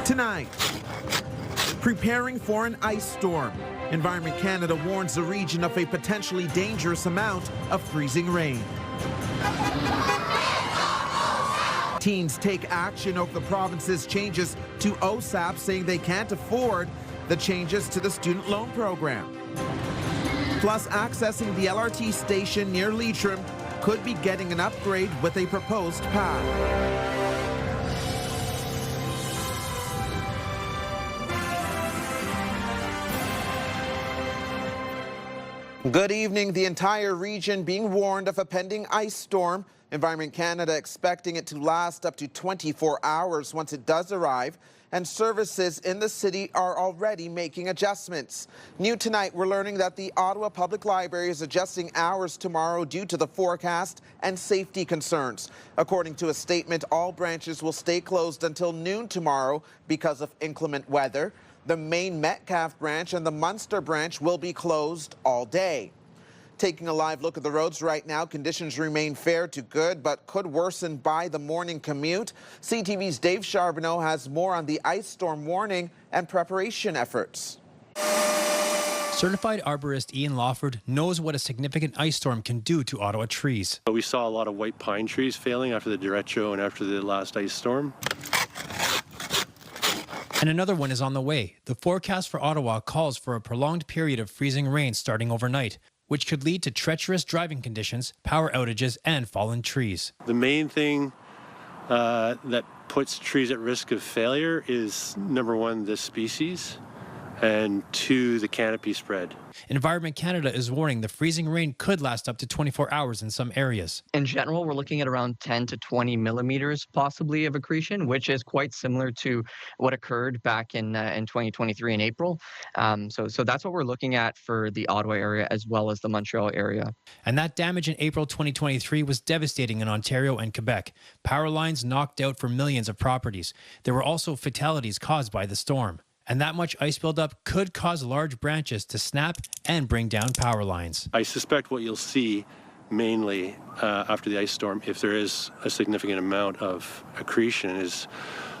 Tonight, preparing for an ice storm. Environment Canada warns the region of a potentially dangerous amount of freezing rain. Teens take action over the province's changes to OSAP, saying they can't afford the changes to the student loan program. Plus, accessing the LRT station near Leitrim could be getting an upgrade with a proposed path. Good evening. The entire region being warned of a pending ice storm. Environment Canada expecting it to last up to 24 hours once it does arrive, and services in the city are already making adjustments. New tonight, we're learning that the Ottawa Public Library is adjusting hours tomorrow due to the forecast and safety concerns. According to a statement, all branches will stay closed until noon tomorrow because of inclement weather. The main Metcalfe branch and the Munster branch will be closed all day. Taking a live look at the roads right now, conditions remain fair to good, but could worsen by the morning commute. CTV's Dave Charbonneau has more on the ice storm warning and preparation efforts. Certified arborist Ian Lawford knows what a significant ice storm can do to Ottawa trees. We saw a lot of white pine trees failing after the derecho and after the last ice storm. And another one is on the way. The forecast for Ottawa calls for a prolonged period of freezing rain starting overnight, which could lead to treacherous driving conditions, power outages, and fallen trees. The main thing that puts trees at risk of failure is, number one, this species, and two, the canopy spread. Environment Canada is warning the freezing rain could last up to 24 hours in some areas. In general, we're looking at around 10 to 20 millimeters possibly of accretion, which is quite similar to what occurred back in 2023 in April. So that's what we're looking at for the Ottawa area as well as the Montreal area. And that damage in April 2023 was devastating in Ontario and Quebec. Power lines knocked out for millions of properties. There were also fatalities caused by the storm. And that much ice buildup could cause large branches to snap and bring down power lines. I suspect what you'll see mainly after the ice storm, if there is a significant amount of accretion, is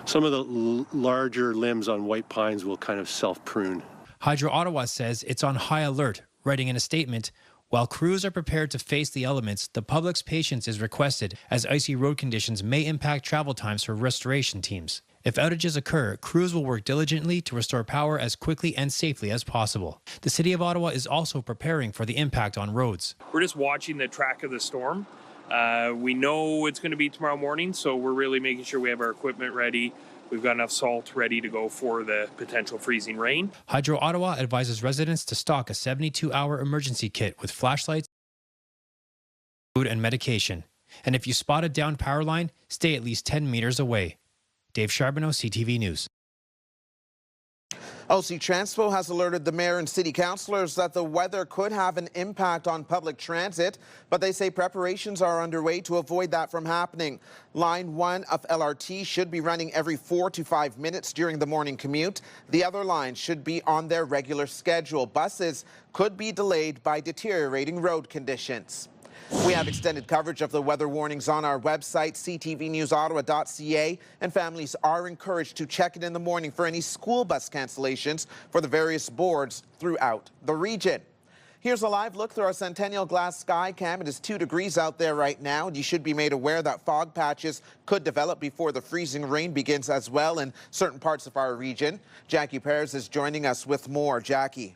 some of the larger limbs on white pines will kind of self-prune. Hydro Ottawa says it's on high alert, writing in a statement, "While crews are prepared to face the elements, the public's patience is requested as icy road conditions may impact travel times for restoration teams. If outages occur, crews will work diligently to restore power as quickly and safely as possible." The City of Ottawa is also preparing for the impact on roads. We're just watching the track of the storm. We know it's going to be tomorrow morning, so we're really making sure we have our equipment ready. We've got enough salt ready to go for the potential freezing rain. Hydro Ottawa advises residents to stock a 72-hour emergency kit with flashlights, food, and medication. And if you spot a downed power line, stay at least 10 meters away. Dave Charbonneau, CTV News. OC Transpo has alerted the mayor and city councillors that the weather could have an impact on public transit, but they say preparations are underway to avoid that from happening. Line 1 of LRT should be running every 4 to 5 minutes during the morning commute. The other lines should be on their regular schedule. Buses could be delayed by deteriorating road conditions. We have extended coverage of the weather warnings on our website, ctvnewsottawa.ca, and families are encouraged to check it in the morning for any school bus cancellations for the various boards throughout the region. Here's a live look through our Centennial Glass Sky Cam. It is 2 degrees out there right now, and you should be made aware that fog patches could develop before the freezing rain begins as well in certain parts of our region. Jackie Perez is joining us with more. Jackie.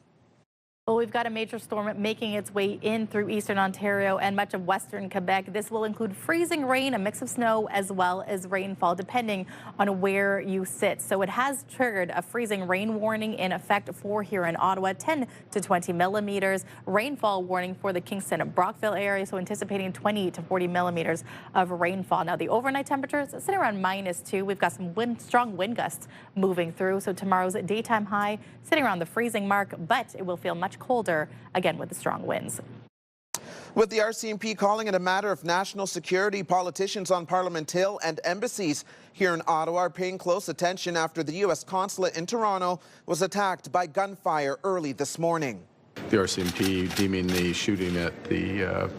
Well, we've got a major storm making its way in through eastern Ontario and much of western Quebec. This will include freezing rain, a mix of snow, as well as rainfall, depending on where you sit. So it has triggered a freezing rain warning in effect for here in Ottawa, 10 to 20 millimeters. Rainfall warning for the Kingston and Brockville area, so anticipating 20 to 40 millimeters of rainfall. Now, the overnight temperatures sitting around -2. We've got some strong wind gusts moving through. So tomorrow's daytime high sitting around the freezing mark, but it will feel much colder again with the strong winds. With the RCMP calling it a matter of national security, politicians on Parliament Hill and embassies here in Ottawa are paying close attention after the U.S. consulate in Toronto was attacked by gunfire early this morning. The RCMP deeming the shooting at the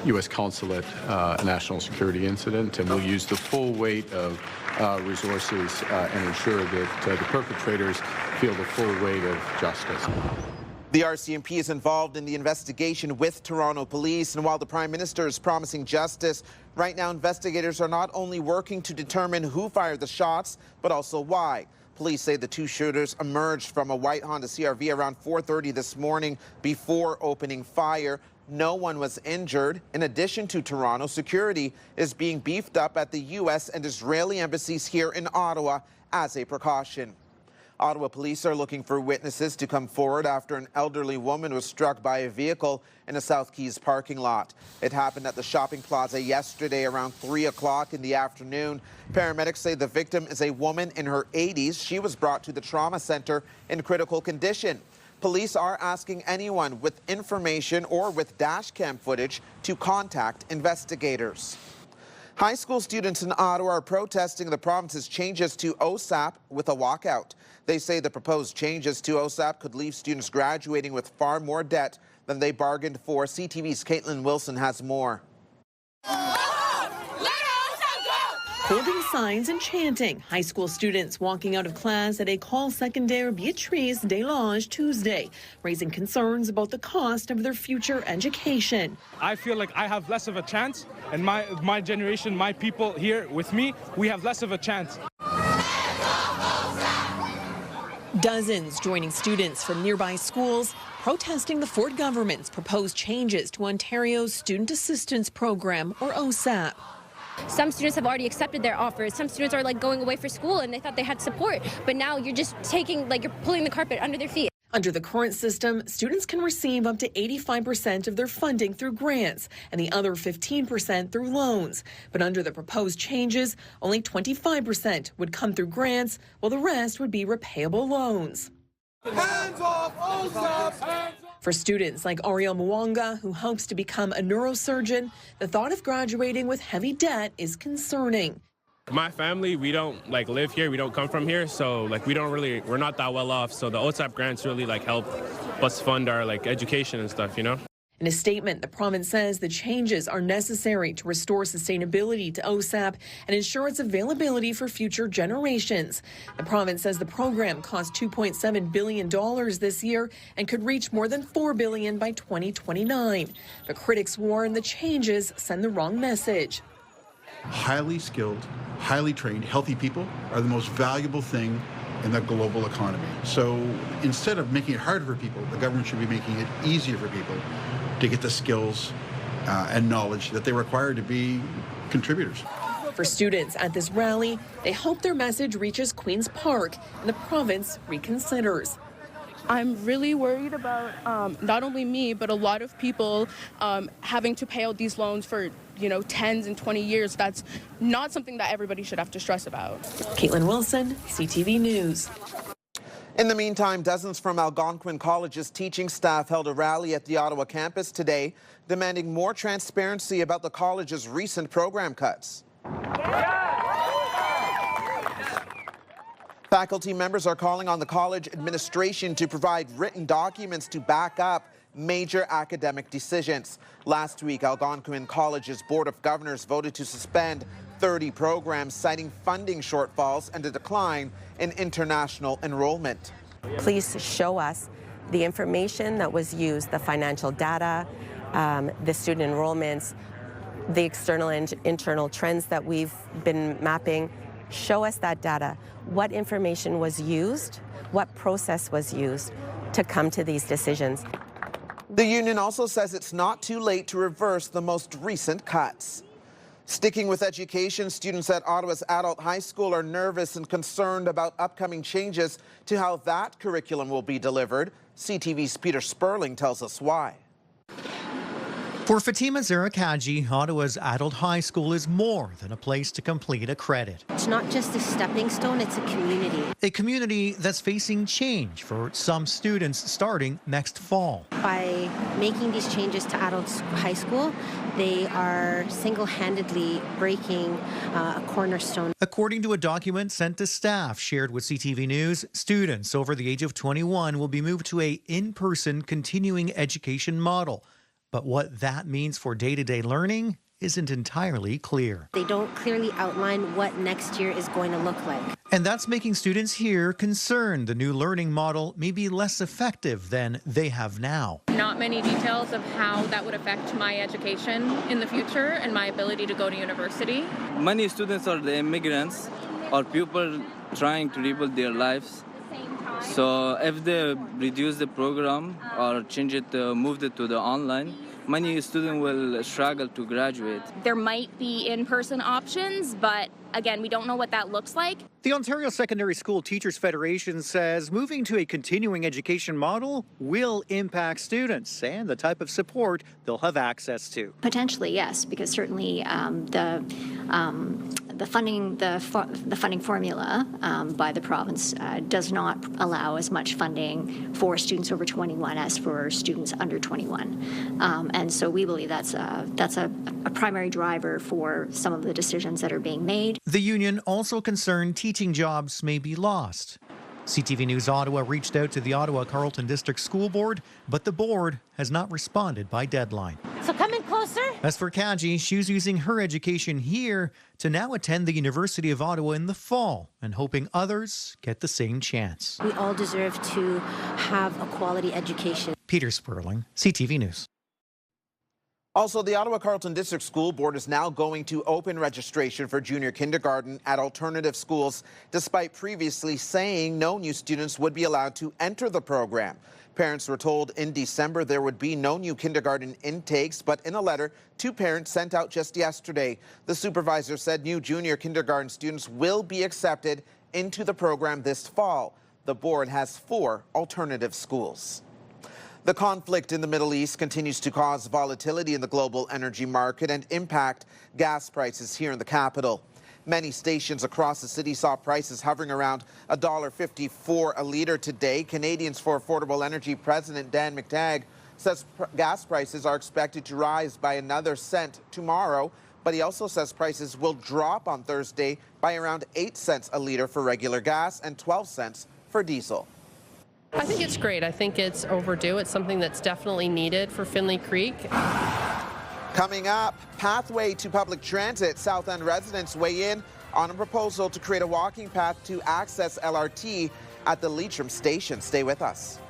U.S. consulate a national security incident, and we'll use the full weight of resources and ensure that the perpetrators feel the full weight of justice. The RCMP is involved in the investigation with Toronto Police, and while the Prime Minister is promising justice, right now investigators are not only working to determine who fired the shots, but also why. Police say the two shooters emerged from a white Honda CR-V around 4:30 this morning before opening fire. No one was injured. In addition to Toronto, security is being beefed up at the U.S. and Israeli embassies here in Ottawa as a precaution. Ottawa police are looking for witnesses to come forward after an elderly woman was struck by a vehicle in a South Keys parking lot. It happened at the shopping plaza yesterday around 3 o'clock in the afternoon. Paramedics say the victim is a woman in her 80s. She was brought to the trauma center in critical condition. Police are asking anyone with information or with dash cam footage to contact investigators. High school students in Ottawa are protesting the province's changes to OSAP with a walkout. They say the proposed changes to OSAP could leave students graduating with far more debt than they bargained for. CTV's Caitlin Wilson has more. Holding signs and chanting, high school students walking out of class at École Secondaire Beatrice Deslanges Tuesday, raising concerns about the cost of their future education. I feel like I have less of a chance, and my generation, my people here with me, we have less of a chance. Dozens joining students from nearby schools protesting the Ford government's proposed changes to Ontario's Student Assistance Program, or OSAP. Some students have already accepted their offers. Some students are going away for school and they thought they had support, but now you're just you're pulling the carpet under their feet. Under the current system, students can receive up to 85% of their funding through grants and the other 15% through loans. But under the proposed changes, only 25% would come through grants, while the rest would be repayable loans. Hands off OSAP! Hands off. For students like Ariel Mwanga, who hopes to become a neurosurgeon, the thought of graduating with heavy debt is concerning. My family, we don't live here, we don't come from here, so we're not that well off. So the OSAP grants really help us fund our education and stuff, you know? In a statement, the province says the changes are necessary to restore sustainability to OSAP and ensure its availability for future generations. The province says the program cost $2.7 billion this year and could reach more than $4 billion by 2029. But critics warn the changes send the wrong message. Highly skilled, highly trained, healthy people are the most valuable thing in the global economy. So instead of making it harder for people, the government should be making it easier for people to get the skills and knowledge that they require to be contributors. For students at this rally, they hope their message reaches Queen's Park and the province reconsiders. I'm really worried about not only me, but a lot of people having to pay out these loans for 10s and 20 years. That's not something that everybody should have to stress about. Caitlin Wilson, CTV News. In the meantime, dozens from Algonquin College's teaching staff held a rally at the Ottawa campus today, demanding more transparency about the college's recent program cuts. Faculty members are calling on the college administration to provide written documents to back up major academic decisions. Last week, Algonquin College's Board of Governors voted to suspend 30 programs, citing funding shortfalls and a decline in international enrollment. Please show us the information that was used, the financial data, the student enrollments, the external and internal trends that we've been mapping. Show us that data. What information was used? What process was used to come to these decisions? The union also says it's not too late to reverse the most recent cuts. Sticking with education, students at Ottawa's Adult High School are nervous and concerned about upcoming changes to how that curriculum will be delivered. CTV's Peter Sperling tells us why. For Fatima Zarakaji, Ottawa's Adult High School is more than a place to complete a credit. It's not just a stepping stone, it's a community. A community that's facing change for some students starting next fall. By making these changes to Adult High School, they are single-handedly breaking a cornerstone. According to a document sent to staff shared with CTV News, students over the age of 21 will be moved to a in-person continuing education model. But what that means for day-to-day learning isn't entirely clear. They don't clearly outline what next year is going to look like. And that's making students here concerned the new learning model may be less effective than they have now. Not many details of how that would affect my education in the future and my ability to go to university. Many students are the immigrants or people trying to rebuild their lives. So if they reduce the program or change it, move it to the online, many students will struggle to graduate. There might be in-person options, but again, we don't know what that looks like. The Ontario Secondary School Teachers Federation says moving to a continuing education model will impact students and the type of support they'll have access to. Potentially, yes, because certainly the funding formula by the province does not allow as much funding for students over 21 as for students under 21, and so we believe that's a primary driver for some of the decisions that are being made. The union also concerned teaching jobs may be lost. CTV News Ottawa reached out to the Ottawa Carleton District School Board, but the board has not responded by deadline. So come in closer. As for Kaji, she's using her education here to now attend the University of Ottawa in the fall and hoping others get the same chance. We all deserve to have a quality education. Peter Sperling, CTV News. Also, the Ottawa Carleton District School Board is now going to open registration for junior kindergarten at alternative schools, despite previously saying no new students would be allowed to enter the program. Parents were told in December there would be no new kindergarten intakes, but in a letter two parents sent out just yesterday, the supervisor said new junior kindergarten students will be accepted into the program this fall. The board has 4 alternative schools. The conflict in the Middle East continues to cause volatility in the global energy market and impact gas prices here in the capital. Many stations across the city saw prices hovering around $1.54 a litre today. Canadians for Affordable Energy President Dan McTagg says gas prices are expected to rise by another cent tomorrow, but he also says prices will drop on Thursday by around 8 cents a litre for regular gas and 12 cents for diesel. I think it's great. I think it's overdue. It's something that's definitely needed for Finley Creek. Coming up, pathway to public transit. South End residents weigh in on a proposal to create a walking path to access LRT at the Leitrim Station. Stay with us.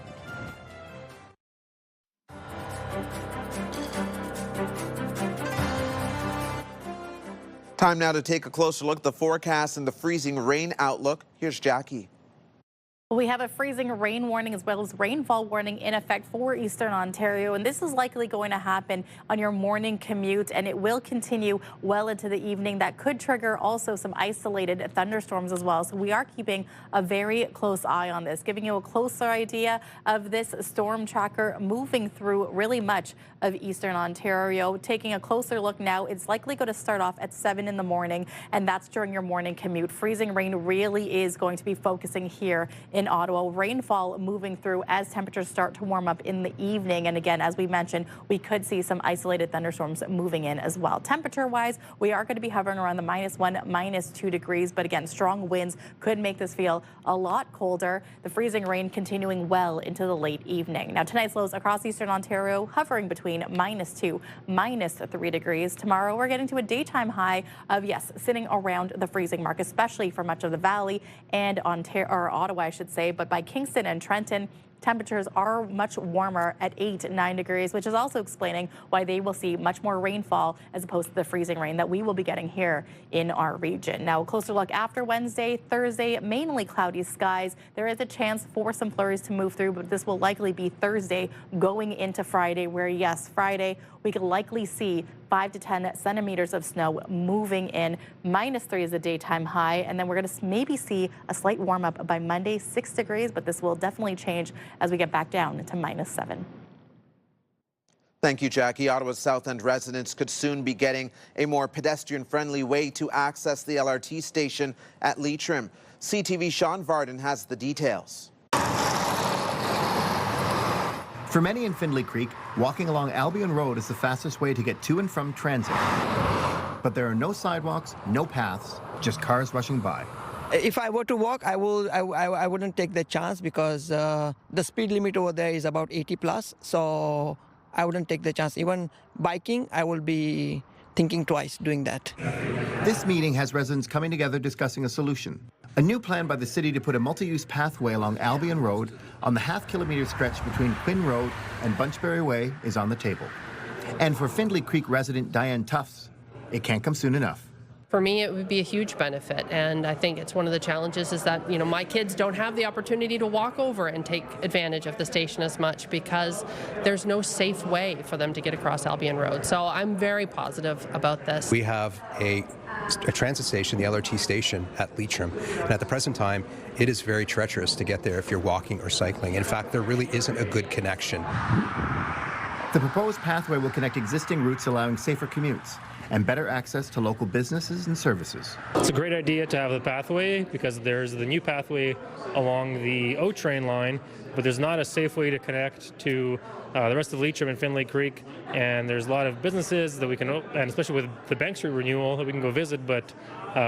Time now to take a closer look at the forecast and the freezing rain outlook. Here's Jackie. We have a freezing rain warning as well as rainfall warning in effect for Eastern Ontario, and this is likely going to happen on your morning commute, and it will continue well into the evening. That could trigger also some isolated thunderstorms as well, so we are keeping a very close eye on this, giving you a closer idea of this storm tracker moving through really much of Eastern Ontario. Taking a closer look now, it's likely going to start off at 7 in the morning, and that's during your morning commute. Freezing rain really is going to be focusing here in Ottawa. Rainfall moving through as temperatures start to warm up in the evening. And again, as we mentioned, we could see some isolated thunderstorms moving in as well. Temperature-wise, we are going to be hovering around the -1, -2 degrees. But again, strong winds could make this feel a lot colder. The freezing rain continuing well into the late evening. Now, tonight's lows across Eastern Ontario hovering between -2, -3 degrees. Tomorrow, we're getting to a daytime high of, yes, sitting around the freezing mark, especially for much of the valley and Ottawa, I should say, but by Kingston and Trenton, temperatures are much warmer at 8-9 degrees, which is also explaining why they will see much more rainfall as opposed to the freezing rain that we will be getting here in our region. Now, a closer look after Wednesday, Thursday, mainly cloudy skies. There is a chance for some flurries to move through, but this will likely be Thursday going into Friday, where, yes, Friday, we could likely see 5 to 10 centimeters of snow moving in. -3 is the daytime high, and then we're going to maybe see a slight warm up by Monday, 6 degrees, but this will definitely change as we get back down to -7. Thank you, Jackie. Ottawa's South End residents could soon be getting a more pedestrian-friendly way to access the LRT station at Leitrim. CTV Shaun Vardon has the details. For many in Findlay Creek, walking along Albion Road is the fastest way to get to and from transit. But there are no sidewalks, no paths, just cars rushing by. If I were to walk, I wouldn't take the chance because the speed limit over there is about 80 plus, so I wouldn't take the chance. Even biking, I will be thinking twice doing that. This meeting has residents coming together discussing a solution. A new plan by the city to put a multi-use pathway along Albion Road on the half-kilometre stretch between Quinn Road and Bunchberry Way is on the table. And for Findlay Creek resident Diane Tufts, it can't come soon enough. For me, it would be a huge benefit, and I think it's one of the challenges is that, my kids don't have the opportunity to walk over and take advantage of the station as much because there's no safe way for them to get across Albion Road. So I'm very positive about this. We have a transit station, the LRT station at Leitrim, and at the present time, it is very treacherous to get there if you're walking or cycling. In fact, there really isn't a good connection. The proposed pathway will connect existing routes, allowing safer commutes and better access to local businesses and services. It's a great idea to have the pathway because there's the new pathway along the O train line, but there's not a safe way to connect to the rest of Leitrim and Findlay Creek, and there's a lot of businesses that we can, and especially with the Bank Street renewal, that we can go visit, but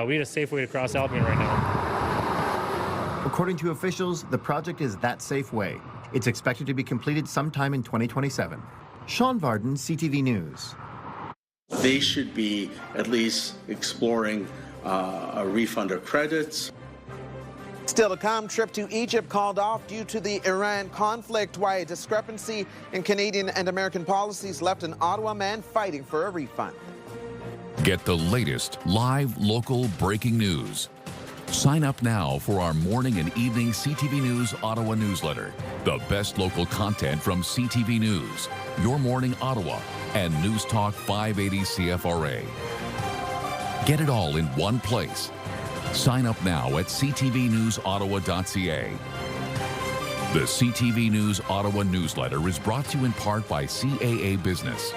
we need a safe way to cross Albion right now. According to officials, the project is that safe way. It's expected to be completed sometime in 2027. Shaun, Vardon, CTV News. They should be at least exploring a refund of credits. Still to come, trip to Egypt called off due to the Iran conflict. Why a discrepancy in Canadian and American policies left an Ottawa man fighting for a refund. Get the latest live local breaking news. Sign up now for our morning and evening CTV News Ottawa newsletter. The best local content from CTV News, Your Morning Ottawa, and News Talk 580 CFRA. Get it all in one place. Sign up now at ctvnewsottawa.ca. The CTV News Ottawa newsletter is brought to you in part by CAA Business.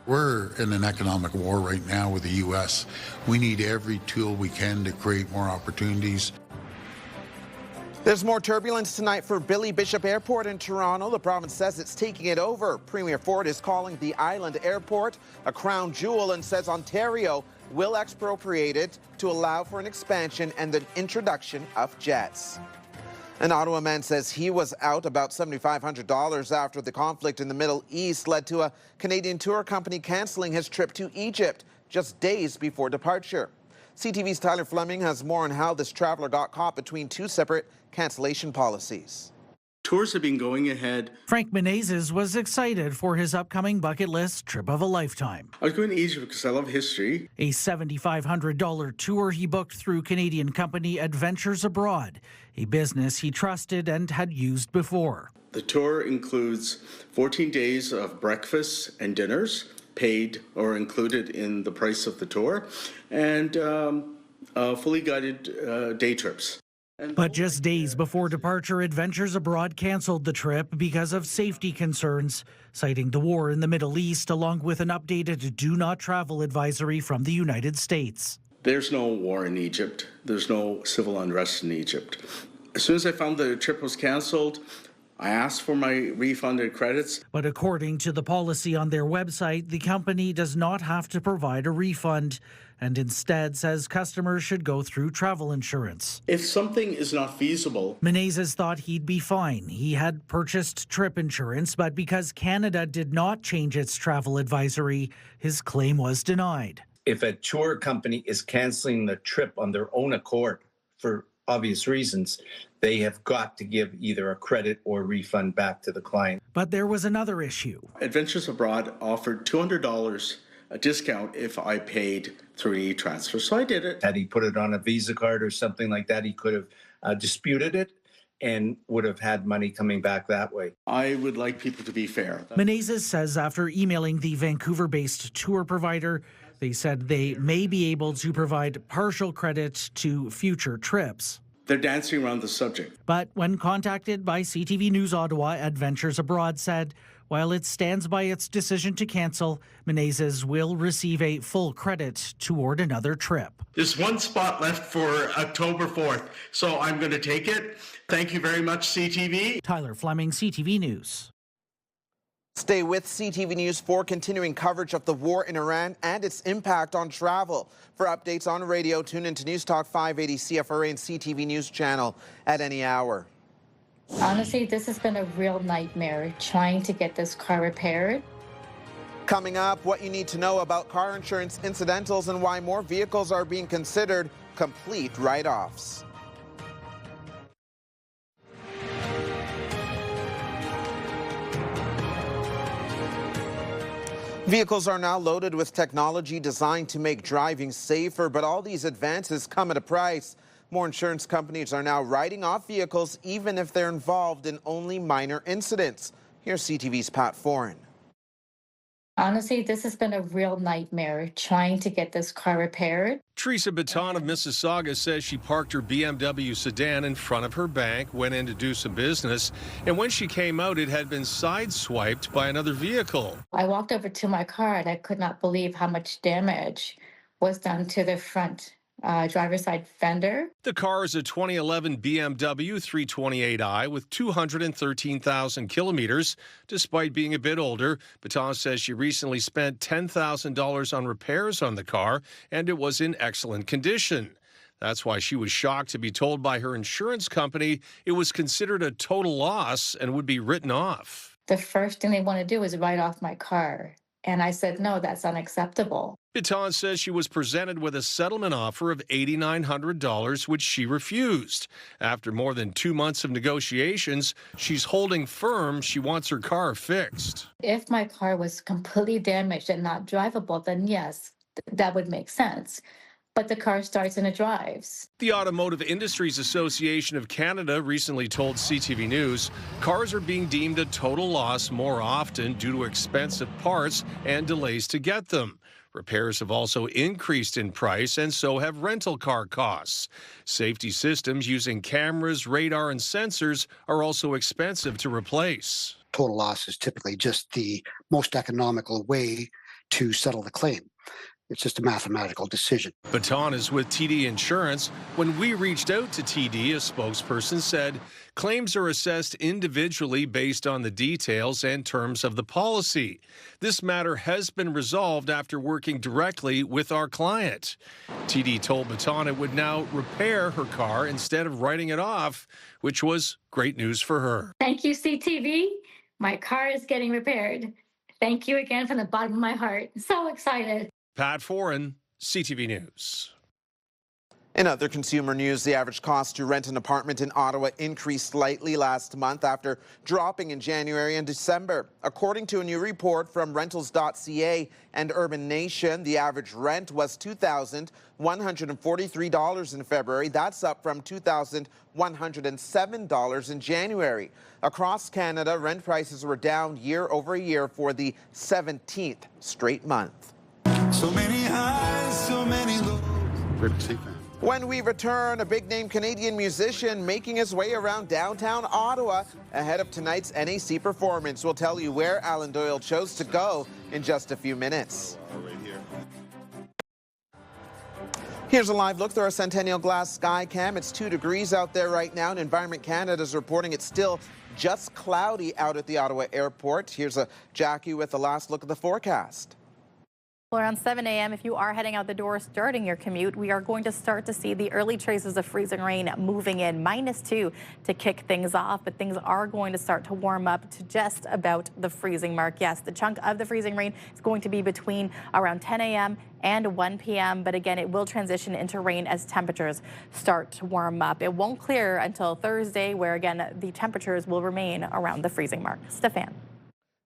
We're in an economic war right now with the U.S. We need every tool we can to create more opportunities. There's more turbulence tonight for Billy Bishop Airport in Toronto. The province says it's taking it over. Premier Ford is calling the island airport a crown jewel and says Ontario will expropriate it to allow for an expansion and the introduction of jets. An Ottawa man says he was out about $7,500 after the conflict in the Middle East led to a Canadian tour company cancelling his trip to Egypt just days before departure. CTV's Tyler Fleming has more on how this traveler got caught between two separate cancellation policies. Tours have been going ahead. Frank Menezes was excited for his upcoming bucket list trip of a lifetime. I was going to Egypt because I love history. A $7,500 tour he booked through Canadian company Adventures Abroad, a business he trusted and had used before. The tour includes 14 days of breakfasts and dinners, paid or included in the price of the tour, and fully guided day trips. But just days before departure, Adventures Abroad canceled the trip because of safety concerns, citing the war in the Middle East along with an updated do not travel advisory from the United States. There's no war in Egypt. There's no civil unrest in Egypt. As soon as I found the trip was canceled, I asked for my refunded credits. But according to the policy on their website, the company does not have to provide a refund and instead says customers should go through travel insurance. If something is not feasible... Menezes thought he'd be fine. He had purchased trip insurance, but because Canada did not change its travel advisory, his claim was denied. If a tour company is canceling the trip on their own accord for obvious reasons, they have got to give either a credit or refund back to the client. But there was another issue. Adventures Abroad offered $200 a discount if I paid through an e-transfer, so I did it. Had he put it on a Visa card or something like that, he could have disputed it and would have had money coming back that way. I would like people to be fair. Menezes says after emailing the Vancouver-based tour provider, they said they may be able to provide partial credit to future trips. They're dancing around the subject. But when contacted by CTV News Ottawa, Adventures Abroad said While it stands by its decision to cancel, Menezes will receive a full credit toward another trip. There's one spot left for October 4th, so I'm going to take it. Thank you very much, CTV. Tyler Fleming, CTV News. Stay with CTV News for continuing coverage of the war in Iran and its impact on travel. For updates on radio, tune into News Talk 580 CFRA and CTV News channel at any hour. Honestly, this has been a real nightmare trying to get this car repaired. Coming up, what you need to know about car insurance incidentals and why more vehicles are being considered complete write-offs. Vehicles are now loaded with technology designed to make driving safer, but all these advances come at a price. More insurance companies are now writing off vehicles even if they're involved in only minor incidents. Here's CTV's Pat Foran. Honestly, this has been a real nightmare trying to get this car repaired. Teresa Baton of Mississauga says she parked her BMW sedan in front of her bank, went in to do some business, and when she came out, it had been sideswiped by another vehicle. I walked over to my car and I could not believe how much damage was done to the front driver's side fender. The car is a 2011 BMW 328i with 213,000 kilometers. Despite being a bit older, Baton says she recently spent $10,000 on repairs on the car, and it was in excellent condition. That's why she was shocked to be told by her insurance company it was considered a total loss and would be written off. The first thing they want to do is write off my car. And I said, no, that's unacceptable. Baton says she was presented with a settlement offer of $8,900, which she refused. After more than 2 months of negotiations, she's holding firm she wants her car fixed. If my car was completely damaged and not drivable, then yes, that would make sense. But the car starts and it drives. The Automotive Industries Association of Canada recently told CTV News cars are being deemed a total loss more often due to expensive parts and delays to get them. Repairs have also increased in price, and so have rental car costs. Safety systems using cameras, radar, and sensors are also expensive to replace. Total loss is typically just the most economical way to settle the claim. It's just a mathematical decision. Baton is with TD Insurance. When we reached out to TD, a spokesperson said claims are assessed individually based on the details and terms of the policy. This matter has been resolved after working directly with our client. TD told Baton it would now repair her car instead of writing it off, which was great news for her. Thank you, CTV. My car is getting repaired. Thank you again from the bottom of my heart. So excited. Pat Foran, CTV News. In other consumer news, the average cost to rent an apartment in Ottawa increased slightly last month after dropping in January and December. According to a new report from Rentals.ca and Urban Nation, the average rent was $2,143 in February. That's up from $2,107 in January. Across Canada, rent prices were down year over year for the 17th straight month. So many highs, so many lows. When we return, a big-name Canadian musician making his way around downtown Ottawa ahead of tonight's NAC performance. We'll tell you where Alan Doyle chose to go in just a few minutes. Here's a live look through our Centennial Glass sky cam. It's 2 degrees out there right now, and Environment Canada is reporting it's still just cloudy out at the Ottawa airport. Here's a Jackie with the last look at the forecast. Well, around 7 a.m., if you are heading out the door starting your commute, we are going to start to see the early traces of freezing rain moving in. -2 to kick things off, but things are going to start to warm up to just about the freezing mark. Yes, the chunk of the freezing rain is going to be between around 10 a.m. and 1 p.m. But again, it will transition into rain as temperatures start to warm up. It won't clear until Thursday, where again, the temperatures will remain around the freezing mark. Stefan.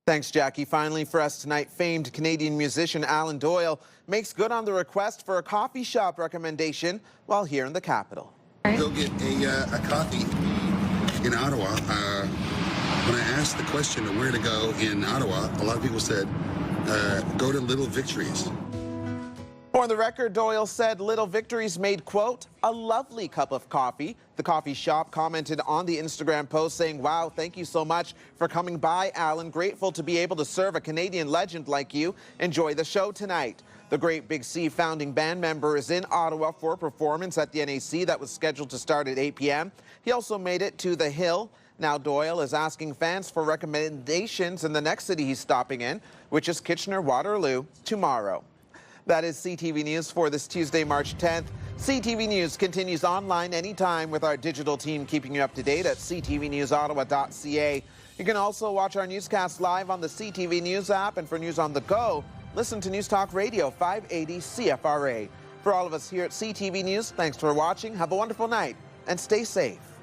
Thanks, Jackie. Finally for us tonight, famed Canadian musician Alan Doyle makes good on the request for a coffee shop recommendation while here in the capital. Go get a coffee in Ottawa. When I asked the question of where to go in Ottawa, a lot of people said, go to Little Victories. For the record, Doyle said little victories made, quote, a lovely cup of coffee. The coffee shop commented on the Instagram post saying, wow, thank you so much for coming by, Alan. Grateful to be able to serve a Canadian legend like you. Enjoy the show tonight. The Great Big Sea founding band member is in Ottawa for a performance at the NAC that was scheduled to start at 8 p.m. He also made it to the Hill. Now Doyle is asking fans for recommendations in the next city he's stopping in, which is Kitchener-Waterloo, tomorrow. That is CTV News for this Tuesday, March 10th. CTV News continues online anytime with our digital team keeping you up to date at ctvnewsottawa.ca. You can also watch our newscast live on the CTV News app, and for news on the go, listen to News Talk Radio 580 CFRA. For all of us here at CTV News, thanks for watching. Have a wonderful night and stay safe.